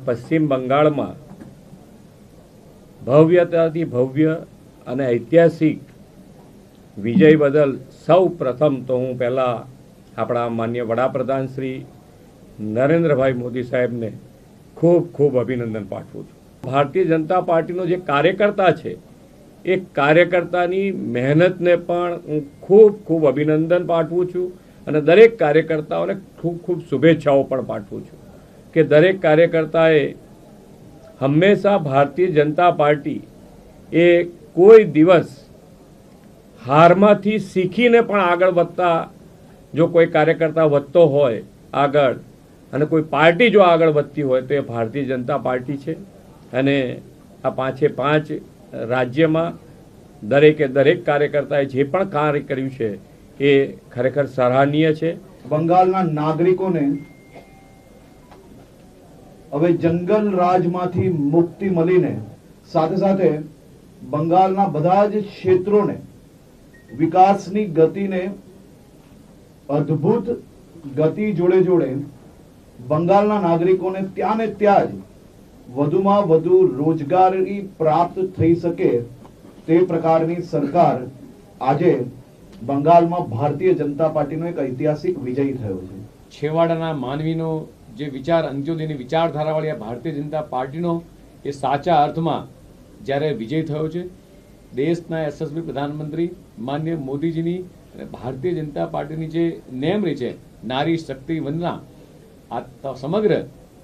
પશ્ચિમ બંગાળમાં ભવ્યતાથી ભવ્ય અને ઐતિહાસિક વિજય બદલ સૌ પ્રથમ તો હું પહેલાં આપણા માન્ય વડાપ્રધાન શ્રી નરેન્દ્રભાઈ મોદી સાહેબને ખૂબ ખૂબ અભિનંદન પાઠવું છું. ભારતીય જનતા પાર્ટીનો જે કાર્યકર્તા છે એ કાર્યકર્તાની મહેનતને પણ હું ખૂબ ખૂબ અભિનંદન પાઠવું છું અને દરેક કાર્યકર્તાઓને ખૂબ ખૂબ શુભેચ્છાઓ પણ પાઠવું છું કે દરેક કાર્યકર્તાએ હંમેશા ભારતીય જનતા પાર્ટી એ કોઈ દિવસ હારમાંથી શીખીને પણ આગળ વધતા જો કોઈ કાર્યકર્તા વધતો હોય આગળ અને કોઈ પાર્ટી જો આગળ વધતી હોય તો એ ભારતીય જનતા પાર્ટી છે. અને આ પાંચે પાંચ રાજ્યમાં દરેક કાર્યકર્તાએ જે પણ કાર્ય કર્યું છે એ ખરેખર સરાહનીય છે. બંગાળના નાગરિકોને હવે જંગલ રાજમાંથી મુક્તિ મળીને સાથે સાથે બંગાળના બધા જ ક્ષેત્રોને વિકાસની ગતિને અદ્ભુત ગતિ જોડે જોડે બંગાળના નાગરિકોને ત્યાં ને ત્યાં જ વધુમાં વધુ રોજગારી પ્રાપ્ત થઈ શકે તે પ્રકારની સરકાર આજે બંગાળમાં ભારતીય જનતા પાર્ટીનો એક ઐતિહાસિક વિજય થયો છે. છેવાડાના માનવીનો જે વિચાર અંત્યોદયની વિચારધારાવાળી આ ભારતીય જનતા પાર્ટીનો એ સાચા અર્થમાં જ્યારે વિજય થયો છે, દેશના યશસ્વી પ્રધાનમંત્રી માન્ય મોદીજીની અને ભારતીય જનતા પાર્ટીની જે નેમ રહી છે નારી શક્તિ વંદના, આ સમગ્ર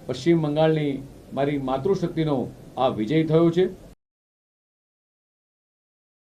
પશ્ચિમ બંગાળની મારી માતૃશક્તિનો આ વિજય થયો છે.